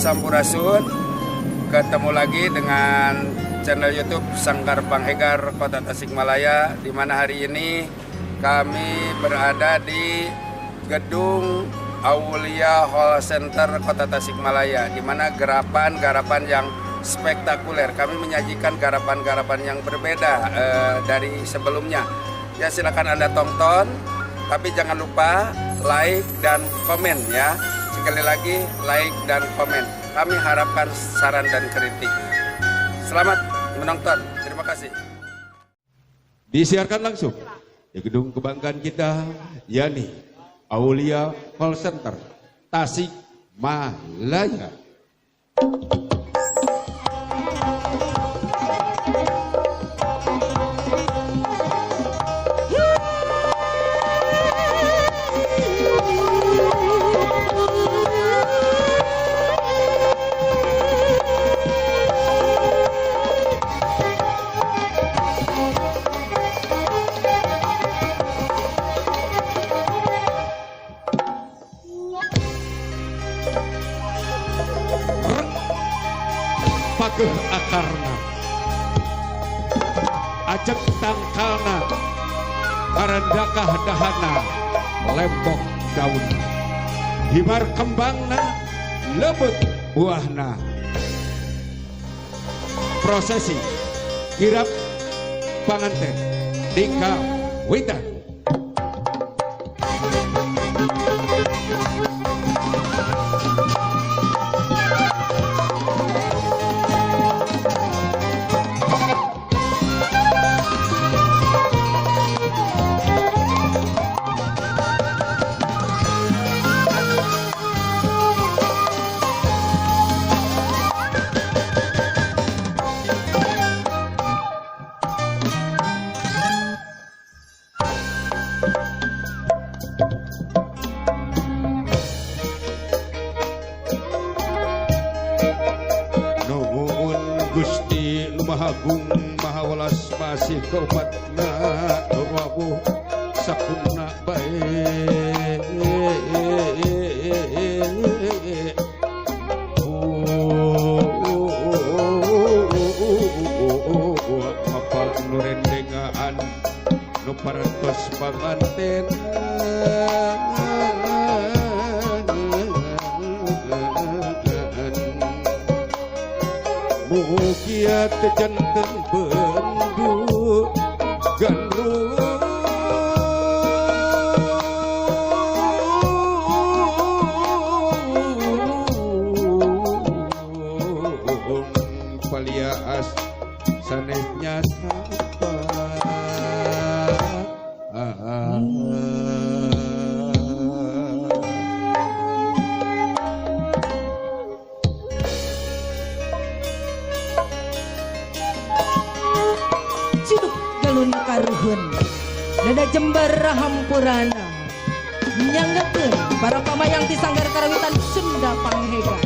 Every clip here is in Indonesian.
Sampurasun. Ketemu lagi dengan channel YouTube Sanggar Panghegar Kota Tasikmalaya, di mana hari ini kami berada di gedung Aulia Hall Center Kota Tasikmalaya, di mana garapan-garapan yang spektakuler. Kami menyajikan garapan-garapan yang berbeda dari sebelumnya. Ya, silakan Anda tonton, tapi jangan lupa like dan komen ya. Sekali lagi like dan komen. Kami harapkan saran dan kritik. Selamat menonton. Terima kasih. Disiarkan langsung di gedung kebanggaan kita, yakni Aulia Hall Center Tasikmalaya. Pakuh akarna, ajak tangkalna, arandakah dahana, lembok daun, himar kembangna, lebut buahna. Prosesi kirap panganten Dika Witan. Gusti Lumahagung Mahawelas masih kaumatna rawuh sakuna bae apa nurendengaan nu parantos panganten mugia tejanten bendu gandrung palias sanesnya sapa karuhun dada jembar hampurana nyanggekeun para pamayang ti Sanggar Karawitan Sunda Panghegar.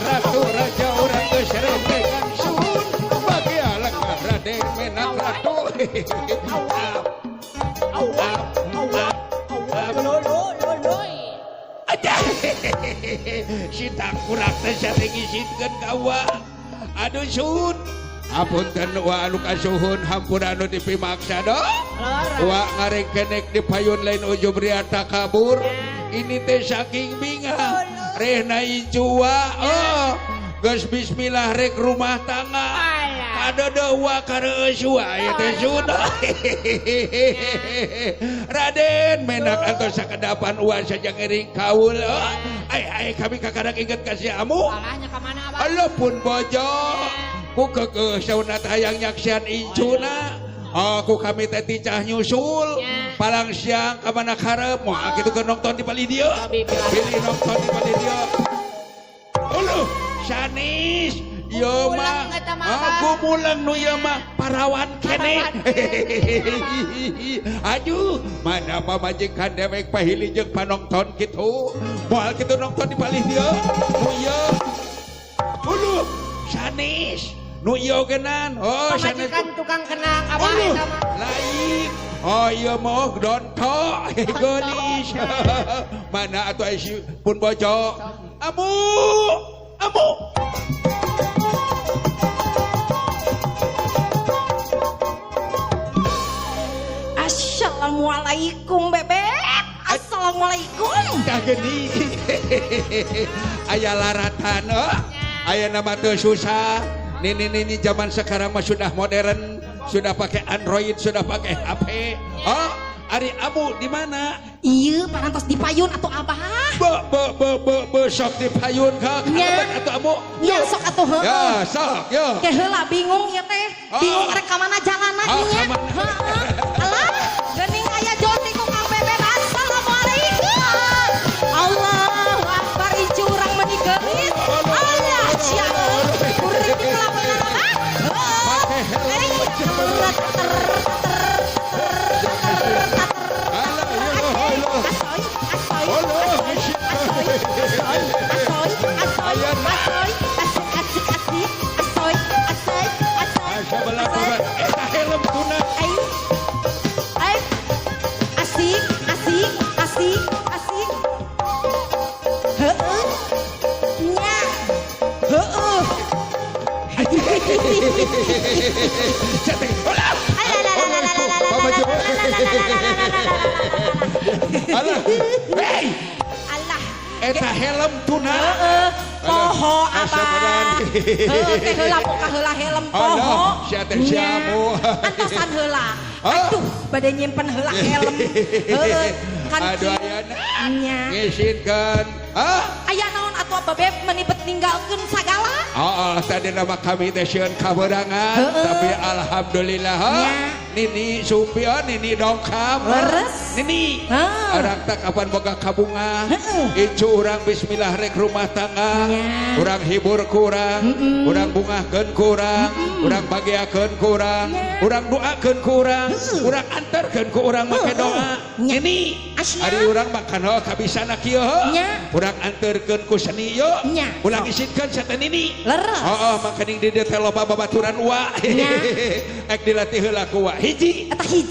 Ratu Raja orang keserem langsung bagi alang Raden menang ratu. Si tak kurang teh sering ngisitkeun kawa. Aduh sun, Apunten wa anu kasuhun hampura anu dipimaksa do. Wa ngareng kenek di payun lain ujub riata kabur. Ini teh saking binga. Rehna ijua. Oh, geus bismillah rek rumah tangga. Kadodowa kareusua ieu teh sudah. Raden menak antos sakedapan uang saja ngering kaul. Oh, ai kami kakadang inget kasih amu. Alapun bojo. Ku kekeh saunat hayang nyaksian incuna. Aku kami teh ticah nyusul. Palang siang ka mana karep moal kitu keur nonton di bali dieu. Pilih nonton di bali dieu. Uluh, sanis. Yo mah, aku mulang nu ya mah parawan kene. Aduh, mana pamajikan dewek pahili jeung panonton kitu. Moal kitu nonton di bali dieu. Nu ieu. Uluh, sanis. Nu ieu genan. Oh, sanes tukang kenang abah eta mah. lain. Oh iya mau donto gelis. Mana atuh isi pun bojo. Amu. Assalamualaikum bebek. Assalamualaikum. Dah geni. Aya laratan aya nama teu susah. Ini zaman sekarang mah sudah modern, sudah pakai Android, sudah pakai HP. Oh, Ari Amu di mana? Iya, parantos di payun atau abah? Sok di payun ka atau Amu? Ya sok atuh heuh. Ya, sok, yo. Teh heula bingung ieu teh. Bingung rek ka mana jalanna nya. Alah, geuning aya joti ku Kang Beben. Assalamualaikum. Allahu Akbar icu urang meuni geulit. Allah sia. Kuring di lapangan. Allah, eta helm tuna. Poho abah. Teh heula poka heula helm poho. Sia teh siamu. Antosan heula. Aduh, bade nyimpen heula helm. Kan aduh ayana. nya. Ngisinkeun. Aya naon atuh Bebek menibet ninggalkeun sagala? Tadi nama kami teh sieun kaberangan, tapi alhamdulillah. Nini Supion, Nini dongkam. Leres. Nini. Orang tak kapan boga kabunga. Icu urang bismillah rek rumah tangga. Urang hibur kurang, urang bungahkeun kurang, urang bagiakeun kurang, urang doakeun kurang, urang antarkeun ku urang make doa. Nini. Ari urang makan ho kabisana kieu. Urang antarkeun ku seni yo. Ulang isinkeun sate Nini. Leres. Makaning di dieu teh loba babaturan wa. Ek dilatih heula ku wa. Hiji. Eta hiji.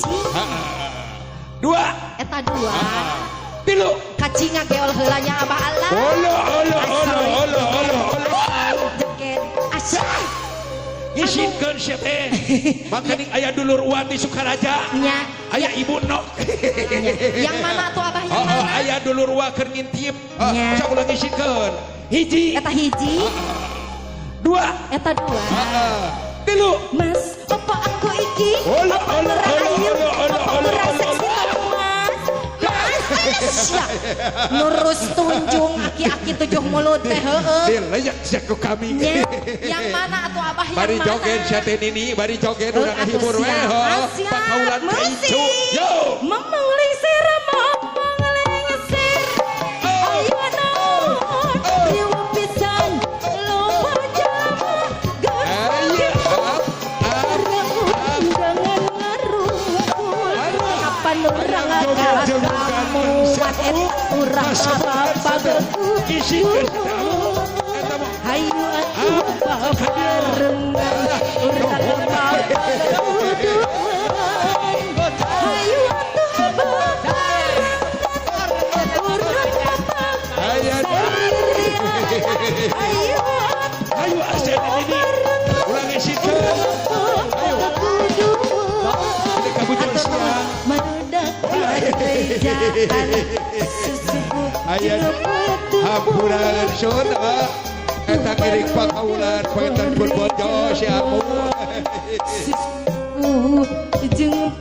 Dua. Eta dua. Tilu. Kacinga geol heula nya Abah Allah. Jeket. Asyai. Ngisinkeun sia teh. Makaning aya dulur uan di Sukaraja. Nya. Aya ibu nok. Yang mana tuh Abah yang mana? Aya dulur uan keur ngintip. Nya. Sok ulang ngisinkeun. Hiji. Eta hiji. Dua. Eta dua. Tilu. Mas, apa aku iki? Apa seksi mas? Mas, nurus tunjung aki-aki 7 mulut teh heeh. Dileyak sia ku kami. Yang mana atuh Abah yang mana? Bari joget sia teh Nini, bari joget urang hibur we ho. Pakaulan kaicu. Yo. Memelisir memelisir. Ayo naon? Dewa pisan lupa jamu. Jangan ngarumpul. Kapan urang kamu watet urang bageku. Hayu atuh barengan urang bageku. Hayu atuh barengan urang bageku. Ayo asal ini ulang isikeun. Aya hampuran sun eta kirik pakaulan paetan pun bojo si aku jeung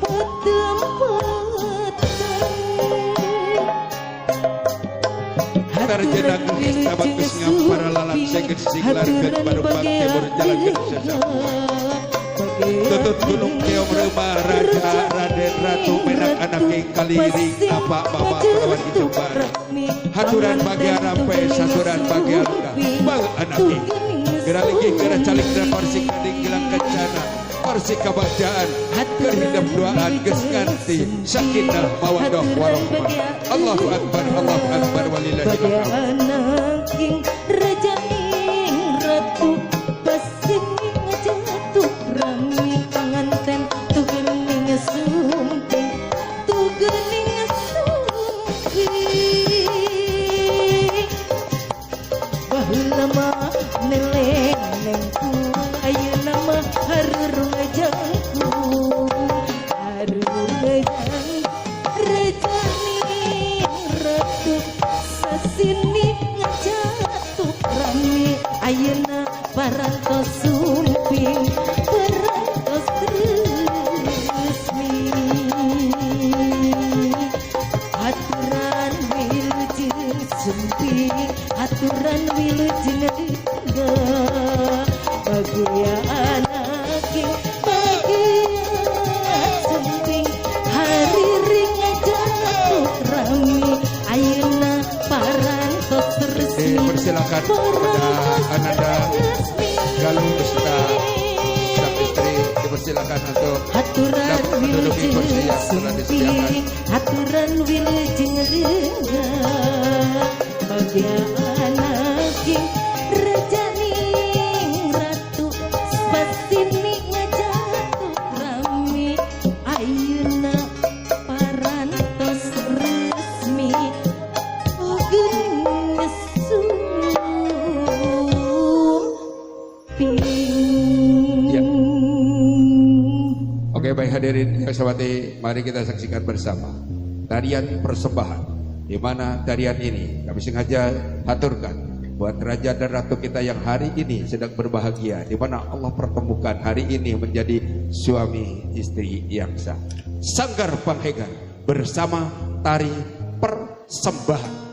terjenang sahabat geus ngampara lalang seger siglarkeun baru bakti berjalankeun sesama tutut gunung keong remah raja raden ratu menak anak king kaliring apa bapak perawan hijau barat haturan bagi arampe saturan bagi alga bang anak king gerak lagi gerak calik dan porsi kading gilang kencana porsi kabajaan kerhidap doaan geus nganti sakinah mawaddah warahmah Allahu akbar walillahi anak king raja ing ratu pasing jatuh rami panganten tu geuning sumping baheula mah neleng-nengku ayeuna mah harurung ajangku harurung ajang rejani ratu sasini ngajatuh rami ayeuna parantos sumping parantos resmi aturan wilujeng sumping aturan wilujeng bagia anak bagia sumping hari ring jatuh rami ayeuna parantos resmi persilakan kepada Ananda Galuh Desta sang istri dipersilakan untuk aturan menduduki kursi yang sudah disediakan. Aturan wilujeng bagia anak rejaning ratu pasini ngajatuh rami ayeuna parantos resmi Oke, baik hadirin yang sewati, mari kita saksikan bersama tarian persembahan, di mana tarian ini kami sengaja haturkan buat raja dan ratu kita yang hari ini sedang berbahagia, di mana Allah pertemukan hari ini menjadi suami istri yang sah. Sanggar Panghegar bersama tari persembahan.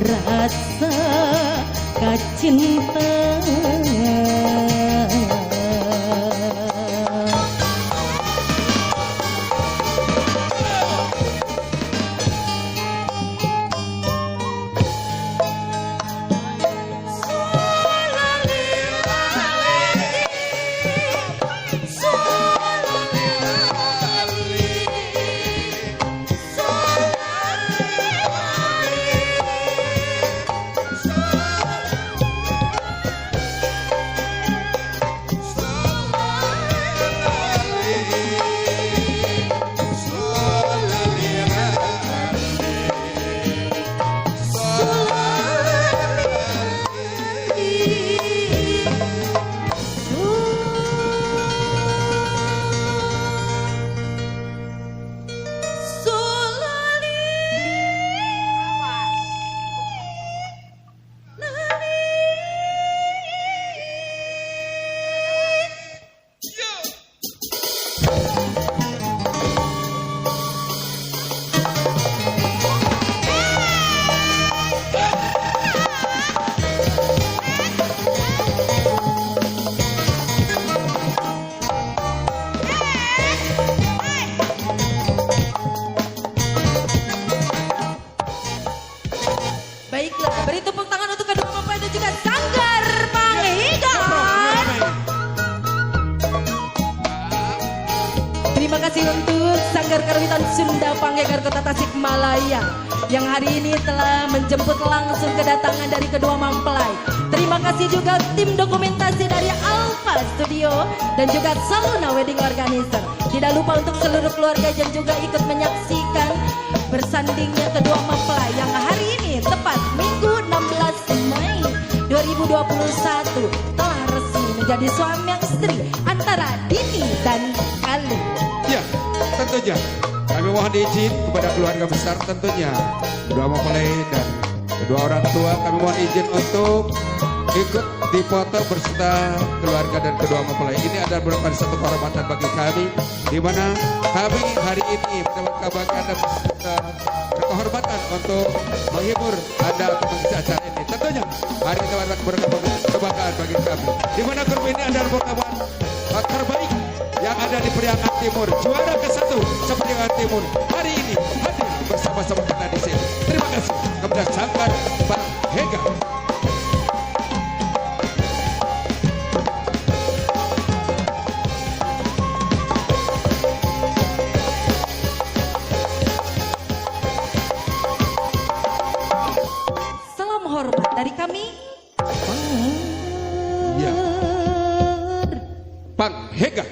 rasa kacintaan. kasih untuk Sanggar Karawitan Sunda Panghegar Kota Tasikmalaya yang hari ini telah menjemput langsung kedatangan dari kedua mempelai. Terima kasih juga tim dokumentasi dari Alpha Studio dan juga Saluna Wedding Organizer. Tidak lupa untuk seluruh keluarga yang juga ikut menyaksikan bersandingnya kedua mempelai yang hari ini tepat Minggu 16 Mei 2021 telah resmi menjadi suami istri antara Dini dan Ali. Ya, tentunya kami mohon izin kepada keluarga besar tentunya kedua mempelai dan kedua orang tua, kami mohon izin untuk ikut dipoto beserta keluarga dan kedua mempelai. Ini adalah merupakan satu kehormatan bagi kami, di mana kami hari ini mendapat kebanggaan dan kehormatan untuk menghibur Anda untuk mengisi acara ini. Tentunya hari ini adalah kebanggaan bagi kami, di mana grup ini adalah merupakan terbaik yang ada di Priangan Timur, juara ke-1 Priangan Timur hari ini hadir bersama-sama kita di sini. Terima kasih kepada Sanggar Panghegar. Salam hormat dari kami. Ya. Panghegar.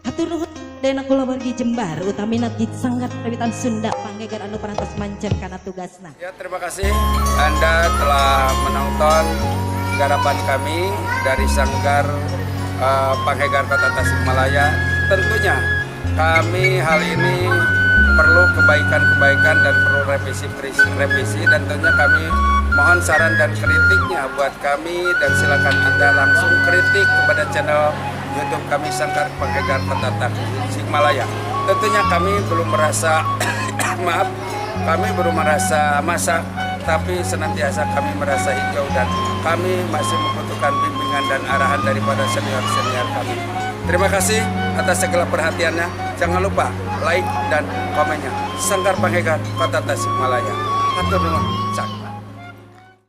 Hatur nuhun dena kula wargi Jembar utami nat Sanggar Karawitan Sunda Panghegar anu parantos mancer kana tugasna. Ya, terima kasih Anda telah menonton garapan kami dari Sanggar Panghegar Kota Tasikmalaya. Tentunya kami hal ini perlu kebaikan-kebaikan dan perlu revisi dan tentunya kami mohon saran dan kritiknya buat kami dan silakan Anda langsung kritik kepada channel YouTube kami Sanggar Panghegar Kota Tasikmalaya. Tentunya kami belum merasa maaf, kami belum merasa masak, tapi senantiasa kami merasa hijau dan kami masih membutuhkan bimbingan dan arahan daripada senior-senior kami. Terima kasih atas segala perhatiannya. Jangan lupa like dan komennya. Sanggar Panghegar Kota Tasikmalaya. Hatur nuhun.